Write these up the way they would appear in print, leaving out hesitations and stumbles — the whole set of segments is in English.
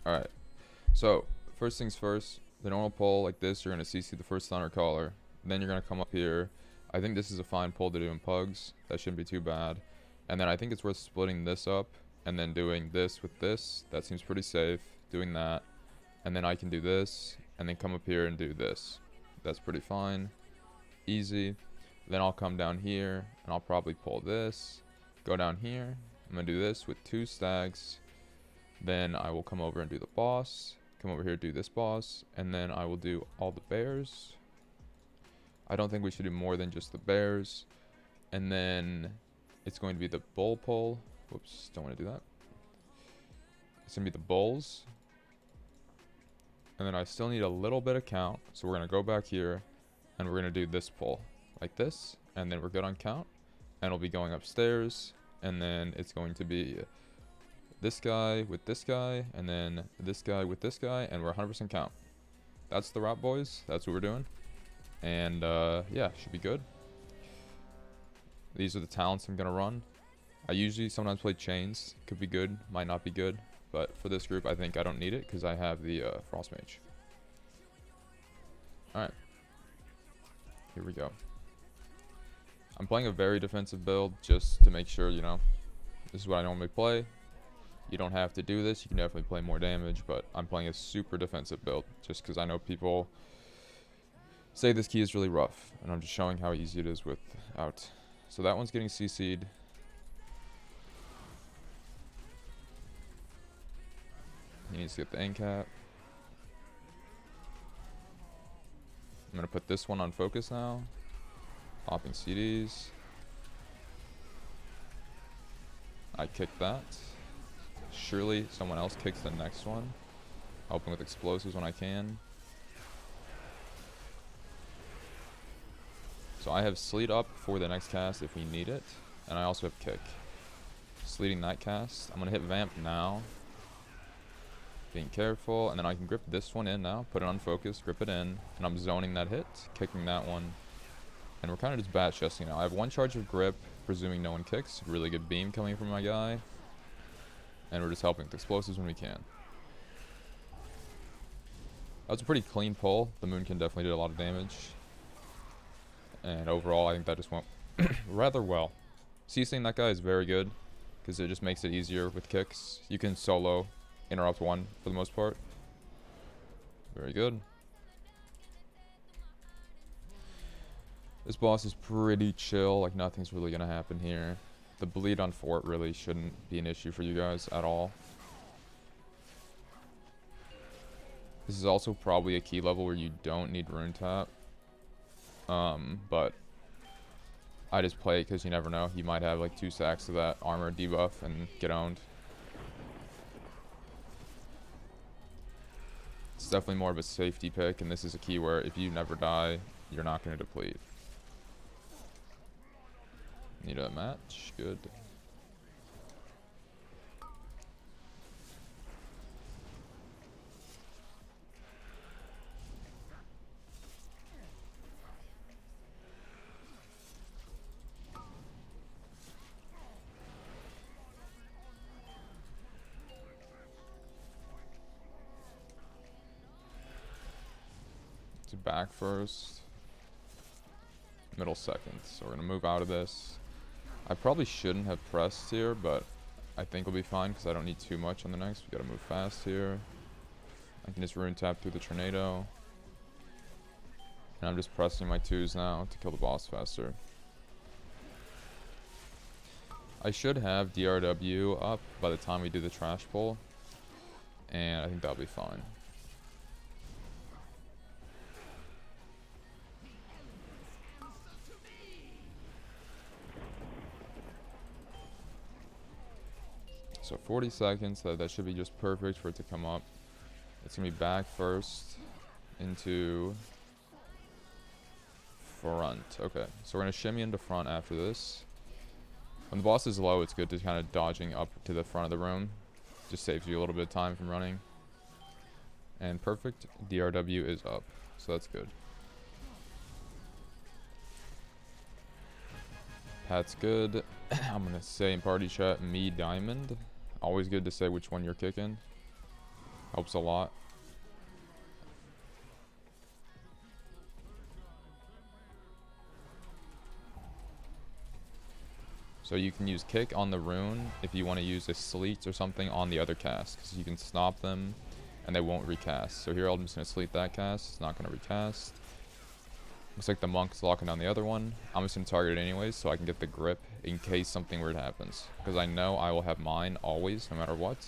Alright, so first things first, the normal pull like this, you're going to CC the first thunder caller. Then you're going to come up here. I think this is a fine pull to do in pugs. That shouldn't be too bad. And then I think it's worth splitting this up and then doing this with this. That seems pretty safe, doing that. And then I can do this and then come up here and do this. That's pretty fine. Easy. Then I'll come down here and I'll probably pull this. Go down here. I'm going to do this with 2 stags. Then I will come over and do the boss. Come over here, do this boss. And then I will do all the bears. I don't think we should do more than just the bears. And then it's going to be the bull pull. Whoops, don't want to do that. It's going to be the bulls. And then I still need a little bit of count. So we're going to go back here. And we're going to do this pull. Like this. And then we're good on count. And we'll be going upstairs. And then it's going to be this guy with this guy. And then this guy with this guy. And we're 100% count. That's the route, boys. That's what we're doing. And yeah, should be good. These are the talents I'm going to run. I usually sometimes play chains. Could be good, might not be good. But for this group, I think I don't need it because I have the Frost Mage. Alright. Here we go. I'm playing a very defensive build just to make sure, you know, this is what I normally play. You don't have to do this. You can definitely play more damage, but I'm playing a super defensive build just because I know people say this key is really rough, and I'm just showing how easy it is without. So that one's getting CC'd. He needs to get the end cap. I'm going to put this one on focus now. Popping CDs. I kicked that. Surely someone else kicks the next one. Helping with explosives when I can. So I have Sleet up for the next cast if we need it. And I also have Kick. Sleeting that cast. I'm going to hit Vamp now. Being careful. And then I can grip this one in now. Put it on focus. Grip it in. And I'm zoning that hit. Kicking that one. And we're kind of just bat chesting now. I have 1 charge of grip. Presuming no one kicks. Really good beam coming from my guy. And we're just helping with explosives when we can. That was a pretty clean pull. The moon can definitely do a lot of damage. And overall, I think that just went rather well. CCing that guy is very good because it just makes it easier with kicks. You can solo interrupt one for the most part. Very good. This boss is pretty chill. Like, nothing's really going to happen here. The bleed on fort really shouldn't be an issue for you guys at all. This is also probably a key level where you don't need rune tap. But I just play it because you never know. You might have like 2 stacks of that armor debuff and get owned. It's definitely more of a safety pick, and this is a key where if you never die, you're not going to deplete. Need a match. Good. Back first, middle second. So we're gonna move out of this. I probably shouldn't have pressed here, but I think we'll be fine because I don't need too much on the next. We gotta move fast here. I can just rune tap through the tornado. And I'm just pressing my 2s now to kill the boss faster. I should have DRW up by the time we do the trash pull. And I think that'll be fine. So 40 seconds, that should be just perfect for it to come up. It's going to be back first into front. Okay, so we're going to shimmy into front after this. When the boss is low, it's good to kind of dodging up to the front of the room. Just saves you a little bit of time from running. And perfect, DRW is up, so that's good. Pat's good. I'm going to say in party chat, me diamond. Always good to say which one you're kicking. Helps a lot. So you can use kick on the rune if you want to use a sleet or something on the other cast, because you can stop them and they won't recast. So here I'm just going to sleet that cast. It's not going to recast. Looks like the monk's locking down the other one. I'm just going to target it anyways so I can get the grip in case something weird happens. Because I know I will have mine always, no matter what.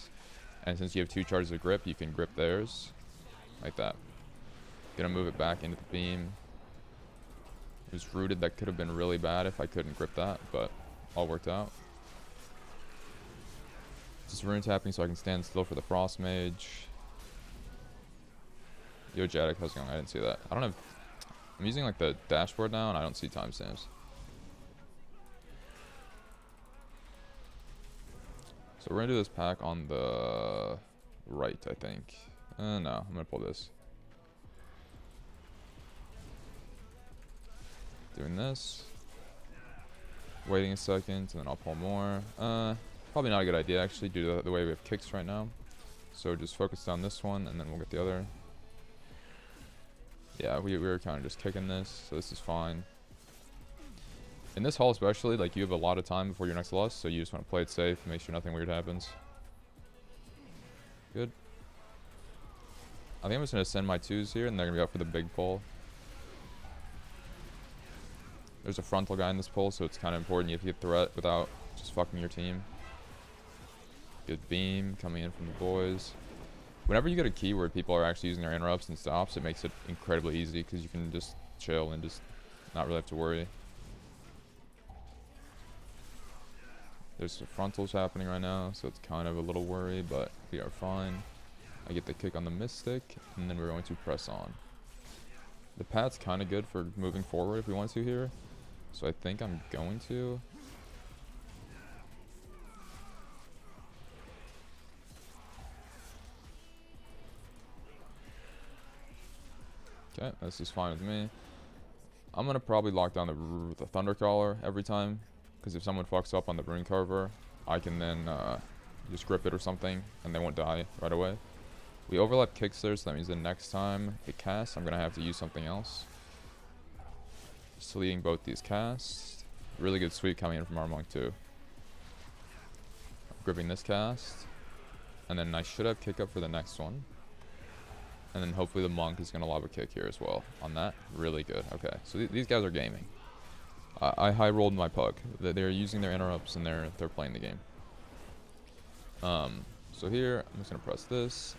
And since you have 2 charges of grip, you can grip theirs. Like that. Gonna move it back into the beam. It was rooted. That could have been really bad if I couldn't grip that, but all worked out. Just rune tapping so I can stand still for the frost mage. Yo, Jadek, how's it going? I didn't see that. I don't have... I'm using like the dashboard now and I don't see timestamps. So we're gonna do this pack on the right, I think. No, I'm gonna pull this. Doing this. Waiting a second, and then I'll pull more. Probably not a good idea, actually, due to the way we have kicks right now. So just focus on this one, and then we'll get the other. Yeah, we were kind of just kicking this, so this is fine. In this hall especially, like, you have a lot of time before your next lust, so you just want to play it safe, make sure nothing weird happens. Good. I think I'm just going to send my 2s here, and they're going to be up for the big pull. There's a frontal guy in this pull, so it's kind of important you have to get threat without just fucking your team. Good beam coming in from the boys. Whenever you get a key where people are actually using their interrupts and stops, it makes it incredibly easy because you can just chill and just not really have to worry. There's some frontals happening right now, so it's kind of a little worry, but we are fine. I get the kick on the Mystic, and then we're going to press on. The pad's kind of good for moving forward if we want to here, so I think I'm going to. Okay, this is fine with me. I'm going to probably lock down the Thundercaller every time, because if someone fucks up on the Rune Carver, I can then just grip it or something, and they won't die right away. We overlap kicks there, so that means the next time it casts, I'm going to have to use something else. Just leading both these casts. Really good sweep coming in from our monk too. Gripping this cast. And then I should have kick up for the next one. And then hopefully the monk is going to lob a kick here as well on that. Really good. Okay, so these guys are gaming. I high rolled my puck. They're using their interrupts and they're playing the game. So here I'm just going to press this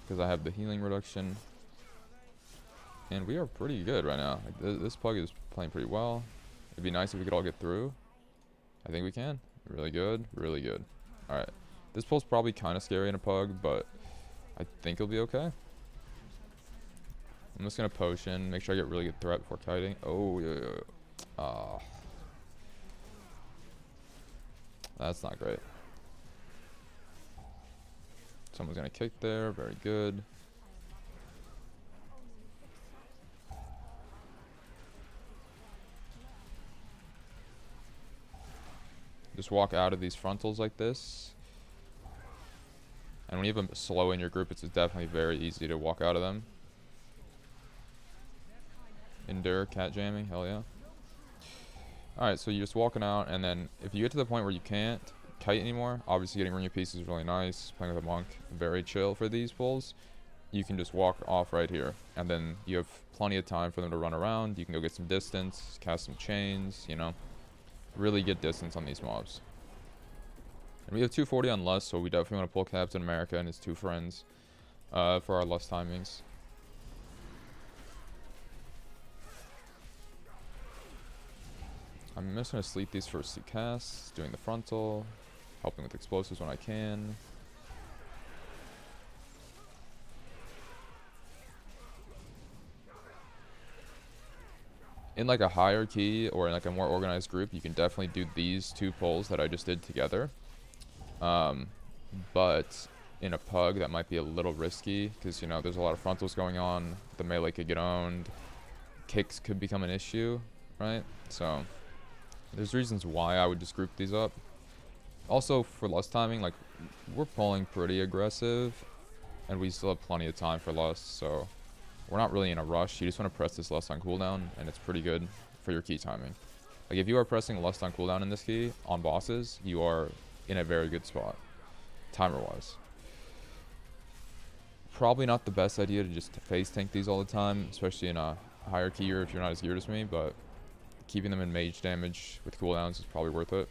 because I have the healing reduction. And we are pretty good right now. Like, this plug is playing pretty well. It'd be nice if we could all get through. I think we can. Really good. Really good. Alright. This pull's probably kind of scary in a pug, but I think it'll be okay. I'm just going to potion. Make sure I get really good threat before kiting. Oh, yeah. That's not great. Someone's going to kick there. Very good. Just walk out of these frontals like this. And when you have a slow in your group, it's definitely very easy to walk out of them. Endure, cat jamming, hell yeah. Alright, so you're just walking out, and then if you get to the point where you can't kite anymore, obviously getting ring of peace is really nice. Playing with a monk, very chill for these pulls. You can just walk off right here, and then you have plenty of time for them to run around. You can go get some distance, cast some chains, you know. Really get distance on these mobs. And we have 240 on Lust, so we definitely want to pull Captain America and his 2 friends for our Lust timings. I'm just going to sleep these first 2 casts, doing the frontal, helping with explosives when I can. In like a higher key or in like a more organized group, you can definitely do these 2 pulls that I just did together. But in a pug, that might be a little risky because, you know, there's a lot of frontals going on. The melee could get owned. Kicks could become an issue, right? So there's reasons why I would just group these up. Also, for lust timing, like, we're pulling pretty aggressive. and we still have plenty of time for Lust, so we're not really in a rush. You just want to press this Lust on cooldown, and it's pretty good for your key timing. Like, if you are pressing Lust on cooldown in this key on bosses, you are in a very good spot, timer-wise. Probably not the best idea to just phase tank these all the time, especially in a higher gear if you're not as geared as me, but keeping them in mage damage with cooldowns is probably worth it.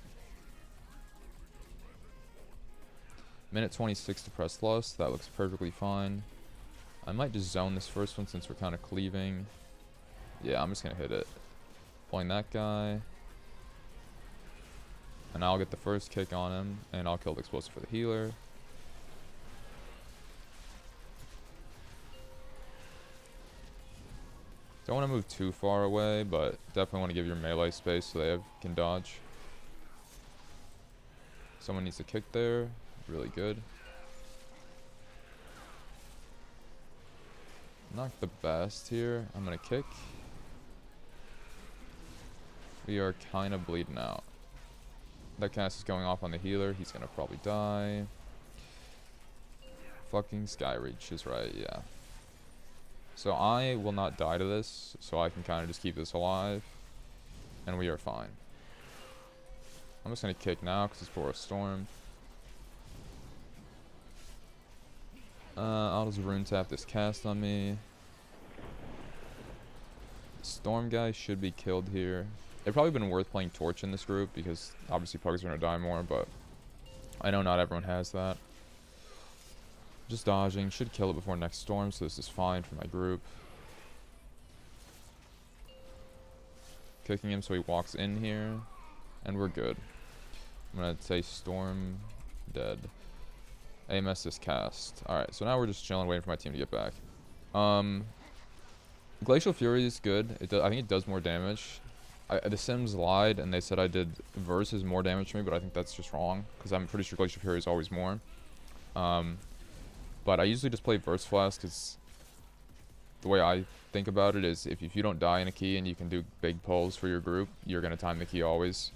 Minute 26 to press Lust. That looks perfectly fine. I might just zone this first one since we're kind of cleaving. Yeah, I'm just going to hit it. Pulling that guy. And I'll get the first kick on him, and I'll kill the explosive for the healer. Don't want to move too far away, but definitely want to give your melee space so they can dodge. Someone needs to kick there. Really good. Not the best here. I'm going to kick. We are kind of bleeding out. That cast is going off on the healer. He's going to probably die. Fucking Skyreach is right, yeah. So I will not die to this, so I can kind of just keep this alive. And we are fine. I'm just going to kick now because it's for a storm. I'll just rune tap this cast on me. Storm guy should be killed here. It'd probably been worth playing Torch in this group because obviously pugs are going to die more, but I know not everyone has that. Just dodging. Should kill it before next storm, so this is fine for my group. Kicking him so he walks in here, and we're good. I'm going to say storm dead. AMS this cast. Alright, so now we're just chilling, waiting for my team to get back. Glacial Fury is good. I think it does more damage. The Sims lied, and they said I did versus more damage to me, but I think that's just wrong, because I'm pretty sure Glacial Fury is always more. But I usually just play Verse Flask, because the way I think about it is if you don't die in a key and you can do big pulls for your group, you're going to time the key always.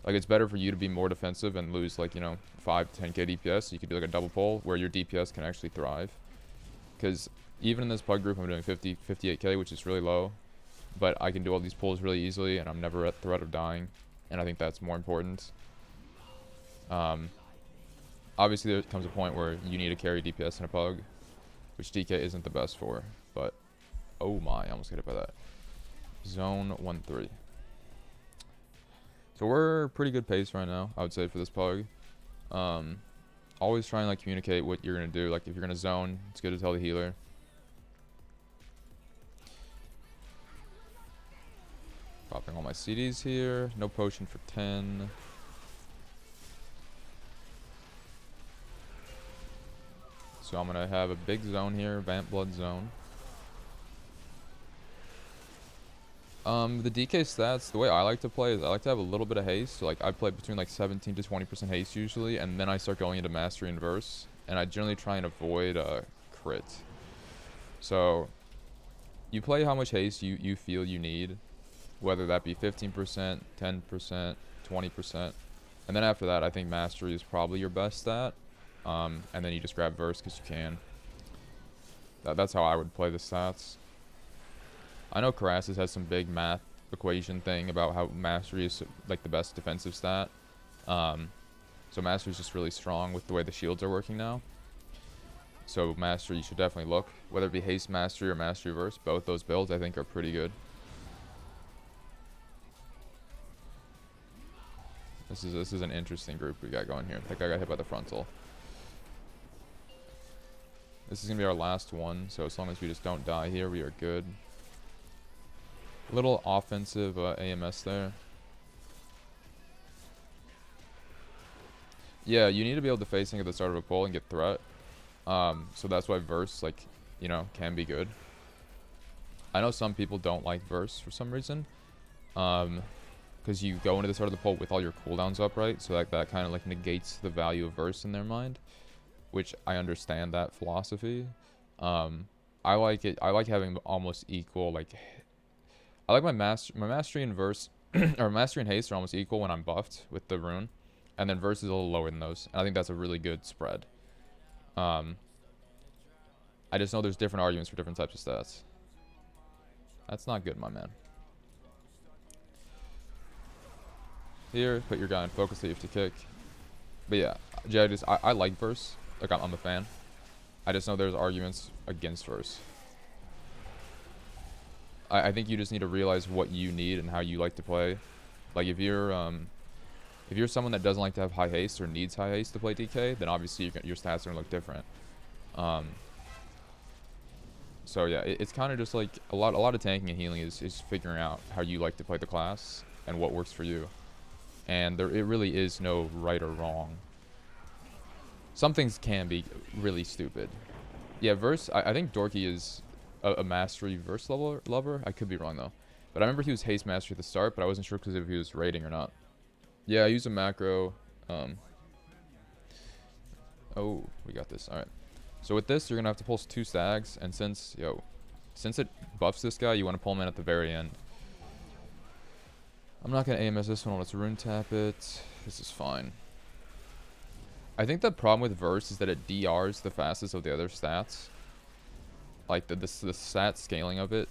Like, it's better for you to be more defensive and lose, like, 5 to 10k DPS. So you could do, like, a double pull where your DPS can actually thrive. Because even in this pug group, I'm doing 58k, which is really low. But I can do all these pulls really easily, and I'm never at threat of dying. And I think that's more important. Obviously, there comes a point where you need to carry DPS in a pug, which DK isn't the best for. But, oh my, I almost got hit by that. Zone 1-3. So we're pretty good pace right now, I would say, for this pug. Always try and, like, communicate what you're going to do. Like, if you're going to zone, it's good to tell the healer. Popping all my CDs here. No potion for 10. So I'm going to have a big zone here, Vamp Blood zone. The DK stats, the way I like to play is I like to have a little bit of haste. So, like, I play between, like, 17 to 20% haste usually, and then I start going into Mastery and Verse. And I generally try and avoid crit. So, you play how much haste you feel you need, whether that be 15%, 10%, 20%. And then after that, I think Mastery is probably your best stat. And then you just grab Verse because you can. That's how I would play the stats. I know Karasis has some big math equation thing about how Mastery is, like, the best defensive stat. So Mastery is just really strong with the way the shields are working now. So Mastery, you should definitely look. Whether it be Haste Mastery or Mastery Verse, both those builds I think are pretty good. This is an interesting group we got going here. I think I got hit by the frontal. This is going to be our last one, so as long as we just don't die here, we are good. Little offensive AMS there. Yeah, you need to be able to facing at the start of a pull and get threat. So that's why Verse, like, can be good. I know some people don't like Verse for some reason. Because you go into the start of the pull with all your cooldowns up, right? So that kind of, like, negates the value of Verse in their mind. Which I understand that philosophy. I like it. I like having almost equal, like, I like my Mastery and Verse, or Mastery and Haste are almost equal when I'm buffed with the rune. And then Verse is a little lower than those. And I think that's a really good spread. I just know there's different arguments for different types of stats. That's not good, my man. Here, put your guy in focus that you have to kick. But yeah, I like verse. Like, I'm a fan. I just know there's arguments against verse. I think you just need to realize what you need and how you like to play. Like, if you're someone that doesn't like to have high haste or needs high haste to play DK, then obviously your stats are gonna look different. So yeah, it's kind of just like a lot of tanking and healing is figuring out how you like to play the class and what works for you. And it really is no right or wrong. Some things can be really stupid. Yeah, verse. I think Dorky is a mastery verse lover. I could be wrong though, but I remember he was haste mastery at the start, but I wasn't sure because if he was raiding or not. Yeah, I use a macro. Oh, we got this. All right. So with this, you're gonna have to pulse 2 stags, and since it buffs this guy, you want to pull him in at the very end. I'm not gonna AMS this one. Let's rune tap it. This is fine. I think the problem with verse is that it DRs the fastest of the other stats. Like the stat scaling of it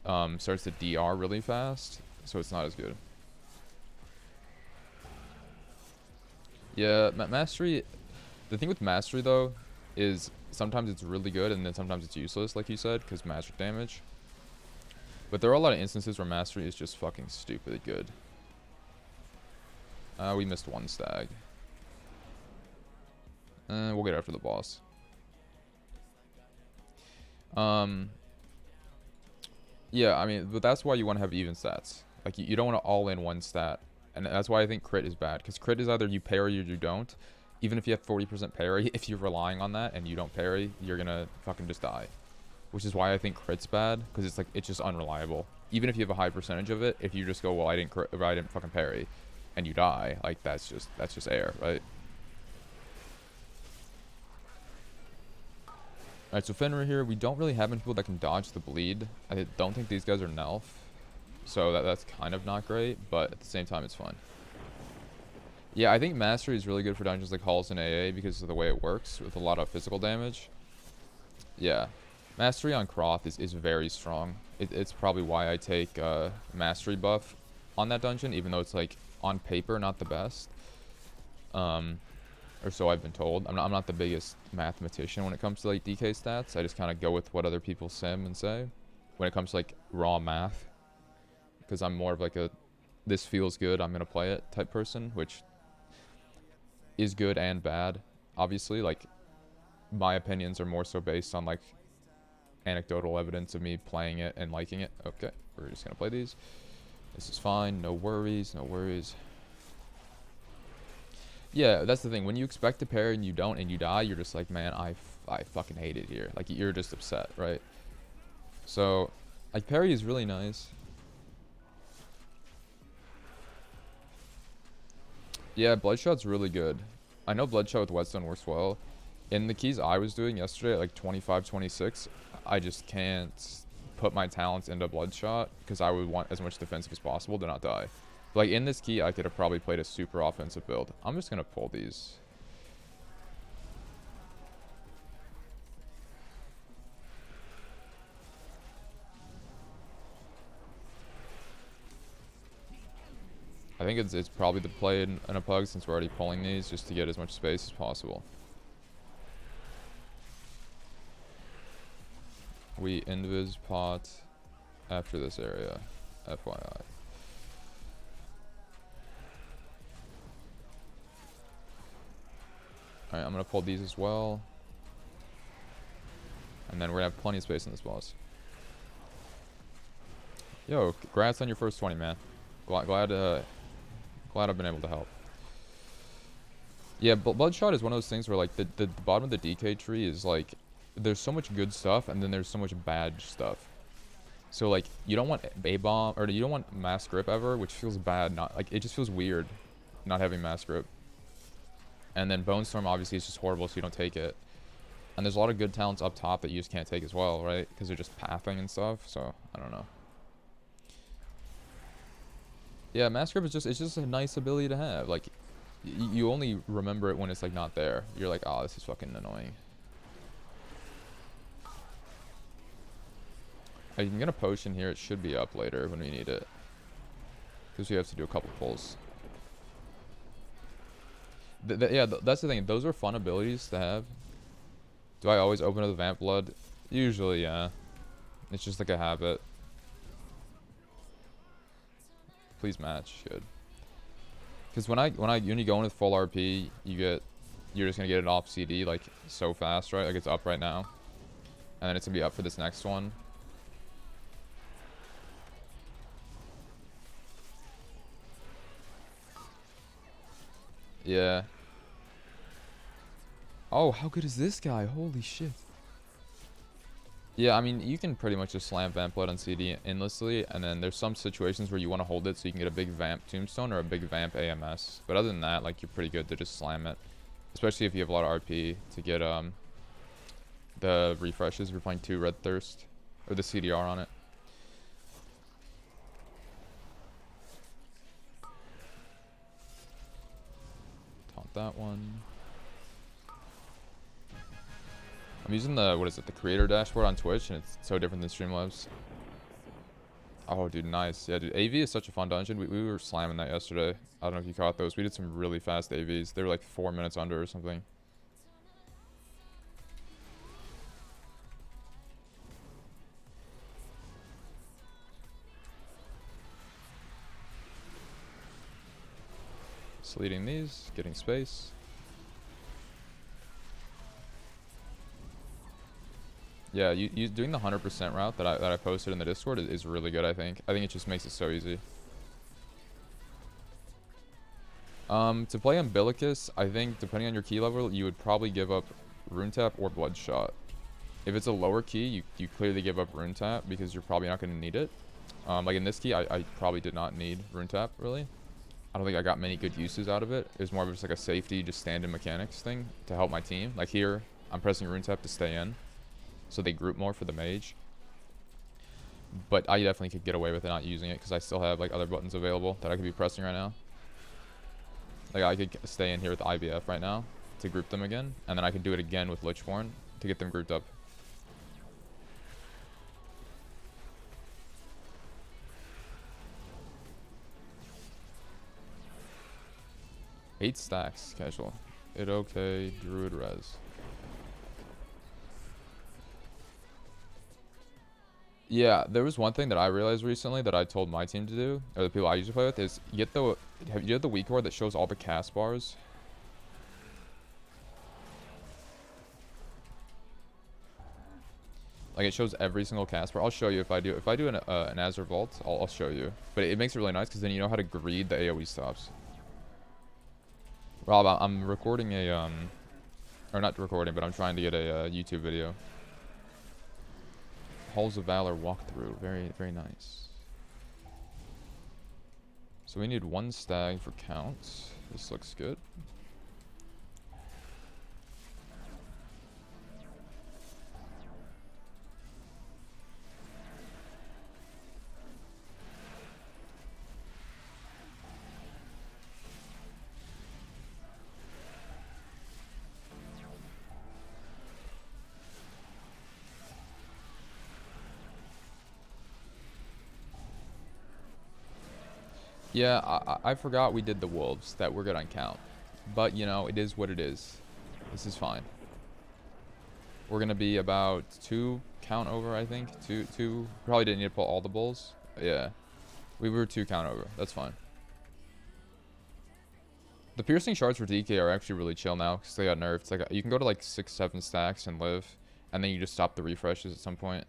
starts to DR really fast, so it's not as good. Yeah, mastery. The thing with mastery though is sometimes it's really good and then sometimes it's useless, like you said, because magic damage. But there are a lot of instances where mastery is just fucking stupidly good. We missed 1 stag. We'll get after the boss. Yeah, I mean, but that's why you want to have even stats. Like, you don't want to all in 1 stat. And that's why I think crit is bad. Because crit is either you parry or you don't. Even if you have 40% parry, if you're relying on that and you don't parry, you're going to fucking just die. Which is why I think crit's bad. Because it's just unreliable. Even if you have a high percentage of it, if you just go, well, I didn't fucking parry. And you die. Like, that's just air, right? Alright, so Fenrir here, we don't really have many people that can dodge the bleed. I don't think these guys are Nelf. So that's kind of not great, but at the same time, it's fun. Yeah, I think Mastery is really good for dungeons like Halls and AA because of the way it works with a lot of physical damage. Yeah, Mastery on Croth is very strong. It's probably why I take Mastery buff on that dungeon, even though it's like on paper not the best. Or so I've been told. I'm not the biggest mathematician when it comes to like DK stats. I just kind of go with what other people sim and say when it comes to like raw math. Because I'm more of like a this feels good, I'm going to play it type person, which is good and bad. Obviously, like my opinions are more so based on like anecdotal evidence of me playing it and liking it. Okay, we're just going to play these. This is fine. No worries, no worries. Yeah, that's the thing. When you expect to parry and you don't and you die, you're just like, man, I fucking hate it here. Like, you're just upset, right? So, like, parry is really nice. Yeah, Bloodshot's really good. I know Bloodshot with Whetstone works well. In the keys I was doing yesterday at like 25, 26, I just can't put my talents into Bloodshot because I would want as much defensive as possible to not die. Like, in this key, I could have probably played a super offensive build. I'm just going to pull these. I think it's probably the play in a pug since we're already pulling these just to get as much space as possible. We invis pot after this area, FYI. Alright, I'm going to pull these as well. And then we're going to have plenty of space in this boss. Yo, congrats on your first 20, man. Glad I've been able to help. Yeah, Bloodshot is one of those things where, like, the bottom of the DK tree is, like, there's so much good stuff, and then there's so much bad stuff. So, like, you don't want A-bomb, or you don't want mass grip ever, which feels bad. Not like, it just feels weird not having mass grip. And then Bone Storm obviously is just horrible, so you don't take it. And there's a lot of good talents up top that you just can't take as well, right? Because they're just pathing and stuff, so I don't know. Yeah, Mass Grip is just a nice ability to have. Like, you only remember it when it's like not there. You're like, oh, this is fucking annoying. I can get a potion here. It should be up later when we need it. Because we have to do a couple pulls. Yeah, that's the thing. Those are fun abilities to have. Do I always open with Vamp Blood? Usually, yeah. It's just like a habit. Please match. Good. Because when you go in with full RP, you're just gonna get it off CD like so fast, right? Like it's up right now, and then it's gonna be up for this next one. Yeah. Oh, how good is this guy? Holy shit. Yeah, I mean, you can pretty much just slam Vamp Blood on CD endlessly, and then there's some situations where you want to hold it so you can get a big Vamp Tombstone or a big Vamp AMS. But other than that, like, you're pretty good to just slam it. Especially if you have a lot of RP to get the refreshes if you're playing 2 Red Thirst, or the CDR on it. Taunt that one. I'm using the creator dashboard on Twitch, and it's so different than Streamlabs. Oh, dude, nice. Yeah, dude, AV is such a fun dungeon. We were slamming that yesterday. I don't know if you caught those. We did some really fast AVs. They were like 4 minutes under or something. Sleeting these, getting space. Yeah, you doing the 100% route that I posted in the Discord is really good, I think. I think it just makes it so easy. To play Umbilicus, I think depending on your key level, you would probably give up Rune Tap or Bloodshot. If it's a lower key, you clearly give up Rune Tap because you're probably not going to need it. Like in this key, I probably did not need Rune Tap, really. I don't think I got many good uses out of it. It was more of just like a safety, just stand-in mechanics thing to help my team. Like here, I'm pressing Rune Tap to stay in, so they group more for the mage. But I definitely could get away with it not using it because I still have like other buttons available that I could be pressing right now. Like I could stay in here with IBF right now to group them again, and then I could do it again with Lichborn to get them grouped up. Eight stacks, casual. It okay, Druid res. Yeah, there was one thing that I realized recently that I told my team to do, or the people I usually play with, is you have the weakauras that shows all the cast bars. Like it shows every single cast bar. I'll show you if I do an Azure Vault, I'll show you. But it makes it really nice because then you know how to greed the AoE stops. Rob, I'm recording a or not recording, but I'm trying to get a YouTube video. Halls of Valor walkthrough, very very nice. So we need 1 stag for count. This looks good. Yeah, I forgot we did the wolves that we're good on count. But, you know, it is what it is. This is fine. We're going to be about 2 count over, I think. 2. Probably didn't need to pull all the bulls. Yeah. We were 2 count over. That's fine. The piercing shards for DK are actually really chill now because they got nerfed. It's like you can go to like 6, 7 stacks and live. And then you just stop the refreshes at some point.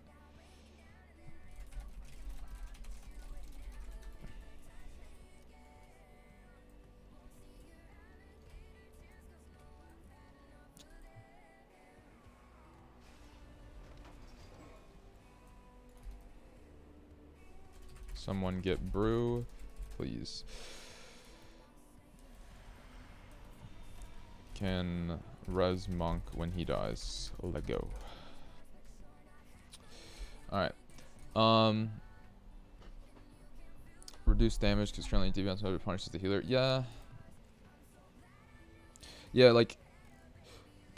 Someone get brew, please. Can res monk when he dies. Let go. Alright. Reduce damage because currently defense mode punishes the healer. Yeah. Yeah, like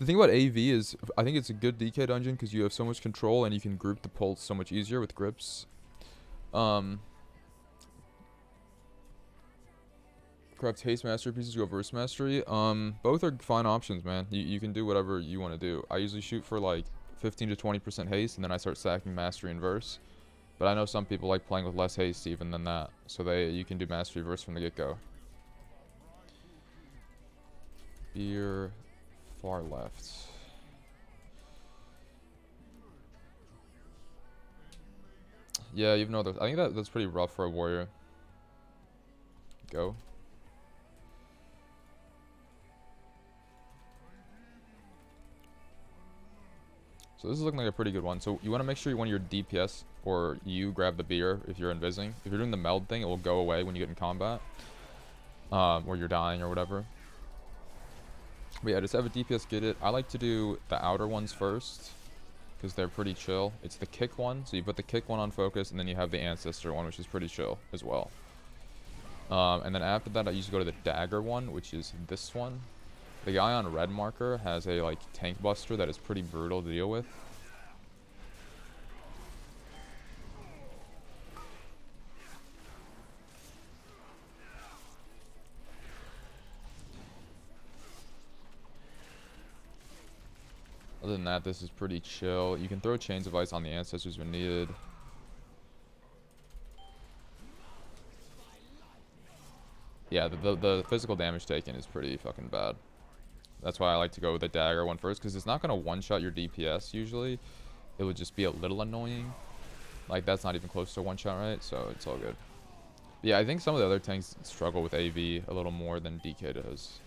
The thing about AV is, I think it's a good DK dungeon because you have so much control and you can group the pulse so much easier with grips. Craft haste masterpieces, go verse mastery. Both are fine options, man. You can do whatever you want to do. I usually shoot for like 15 to 20% haste, and then I start stacking mastery and verse. But I know some people like playing with less haste even than that, so you can do mastery verse from the get-go. Beer, far left. Yeah, even though I think that's pretty rough for a warrior. Go. So this is looking like a pretty good one. So you want to make sure one of your DPS or you grab the beer if you're invising. If you're doing the meld thing, it will go away when you get in combat. Or you're dying or whatever. But yeah, just have a DPS get it. I like to do the outer ones first, because they're pretty chill. It's the kick one, so you put the kick one on focus, and then you have the ancestor one, which is pretty chill as well. And then after that, I usually go to the dagger one, which is this one. The guy on red marker has a like tank buster that is pretty brutal to deal with. Other than that, this is pretty chill. You can throw chains of ice on the ancestors when needed. Yeah, the physical damage taken is pretty fucking bad. That's why I like to go with the dagger one first, because it's not going to one-shot your DPS usually. It would just be a little annoying. Like, that's not even close to one-shot, right? So, it's all good. Yeah, I think some of the other tanks struggle with AV a little more than DK does.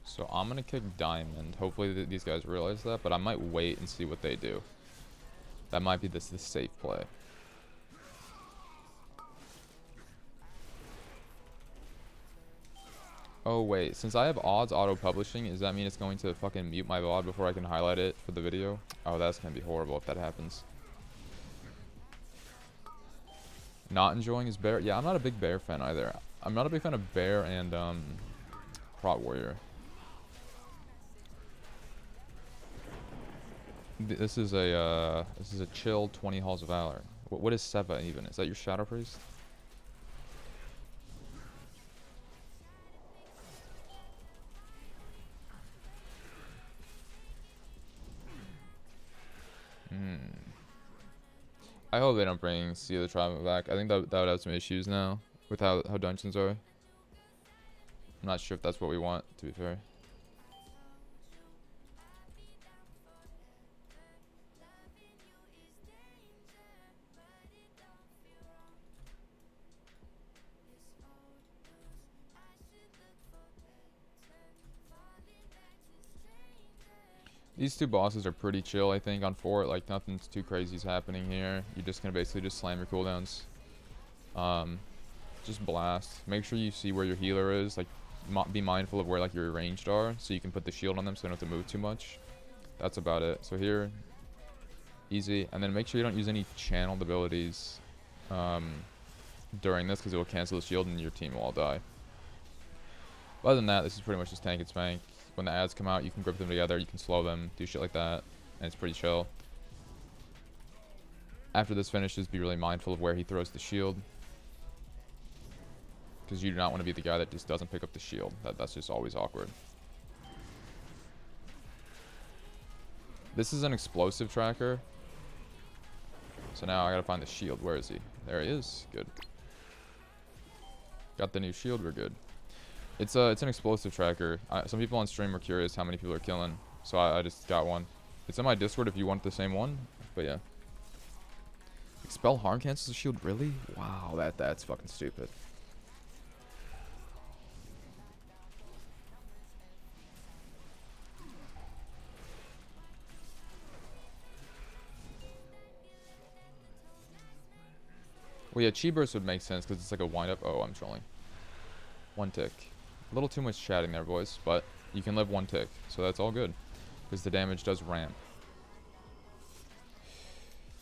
So I'm going to kick diamond. Hopefully these guys realize that, but I might wait and see what they do. That might be the safe play. Oh wait, since I have odds auto-publishing, does that mean it's going to fucking mute my VOD before I can highlight it for the video? Oh, that's going to be horrible if that happens. Not enjoying his bear? Yeah, I'm not a big bear fan either. I'm not a big fan of bear and prot warrior. This is a chill 20 halls of valor. What is Seva even? Is that your shadow priest? I hope they don't bring Sea of the Tribe back. I think that would have some issues now with how dungeons are. I'm not sure if that's what we want, to be fair. These two bosses are pretty chill, I think, on fort. Like, nothing's too crazy is happening here. You're just going to basically just slam your cooldowns. Just blast. Make sure you see where your healer is. Like, be mindful of where, like, your ranged are, so you can put the shield on them so you don't have to move too much. That's about it. So here, easy. And then make sure you don't use any channeled abilities during this, because it will cancel the shield and your team will all die. Other than that, this is pretty much just tank and spank. When the ads come out, you can grip them together, you can slow them, do shit like that, and it's pretty chill. After this finishes, be really mindful of where he throws the shield, because you do not want to be the guy that just doesn't pick up the shield. That's just always awkward. This is an explosive tracker. So now I gotta find the shield. Where is he? There he is. Good. Got the new shield. We're good. It's an explosive tracker. Some people on stream were curious how many people are killing, so I just got one. It's in my Discord if you want the same one. But yeah. Expel harm cancels the shield. Really? Wow, that's fucking stupid. Well, yeah, Chi Burst would make sense because it's like a wind up. Oh, I'm trolling. 1 tick. A little too much chatting there, boys, but you can live 1 tick, so that's all good. Because the damage does ramp.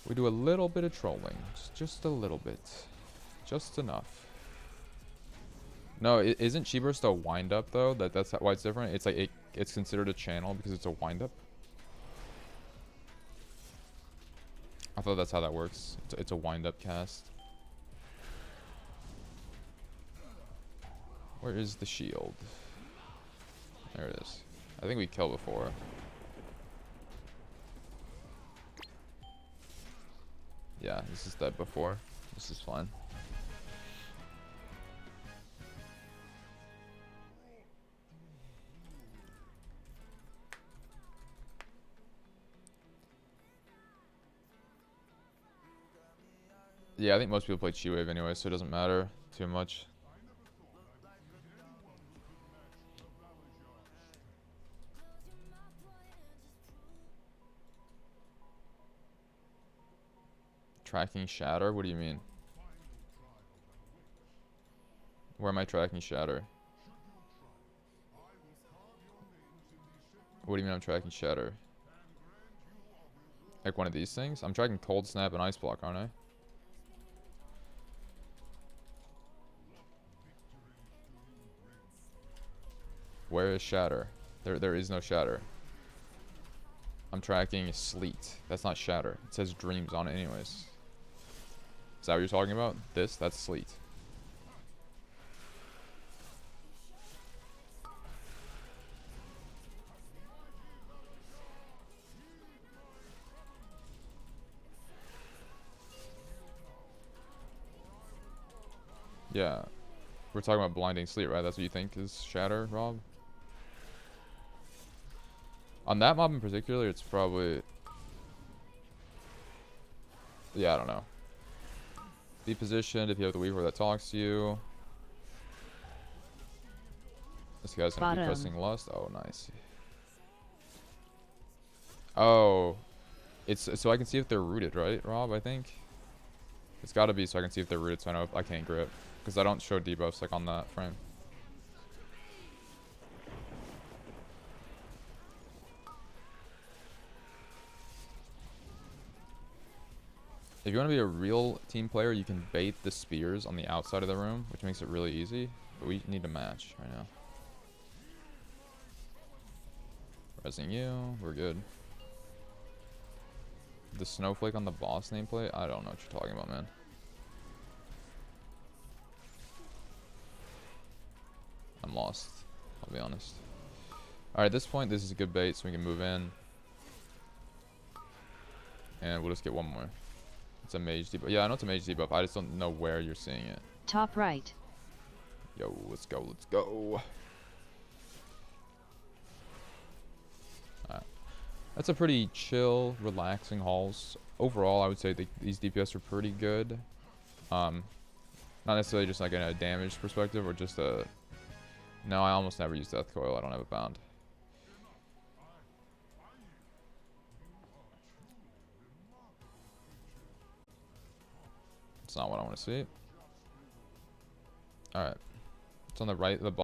We do a little bit of trolling. Just a little bit. Just enough. No, isn't Chi Burst a wind-up, though? That's why it's different? It's like, it's considered a channel because it's a wind-up? I thought that's how that works. It's a wind-up cast. Where is the shield? There it is. I think we killed before. Yeah, this is dead before. This is fine. Yeah, I think most people play Chi Wave anyway, so it doesn't matter too much. Tracking Shatter? What do you mean? Where am I tracking Shatter? What do you mean I'm tracking Shatter? Like one of these things? I'm tracking Cold Snap and Ice Block, aren't I? Where is Shatter? There is no Shatter. I'm tracking Sleet. That's not Shatter. It says Dreams on it anyways. Is that what you're talking about? This? That's Sleet. Yeah. We're talking about Blinding Sleet, right? That's what you think is Shatter, Rob? On that mob in particular, it's probably... Yeah, I don't know. Be positioned if you have the Weaver that talks to you. This guy's gonna be pressing Lust. Oh, nice. Oh. It's so I can see if they're rooted, right, Rob, I think? It's gotta be so I can see if they're rooted so I know if I can't grip. Because I don't show debuffs like on that frame. If you want to be a real team player, you can bait the spears on the outside of the room, which makes it really easy. But we need a match right now. Resing you, we're good. The snowflake on the boss nameplate? I don't know what you're talking about, man. I'm lost, I'll be honest. Alright, at this point, this is a good bait, so we can move in. And we'll just get one more. It's a mage debuff. Yeah, I know it's a mage debuff. I just don't know where you're seeing it. Top right. Yo, let's go, let's go. Alright. That's a pretty chill, relaxing hauls. Overall, I would say these DPS are pretty good. Not necessarily just like in a damage perspective or just a... No, I almost never use Death Coil. I don't have it bound. It's not what I want to see. Alright. It's on the right of the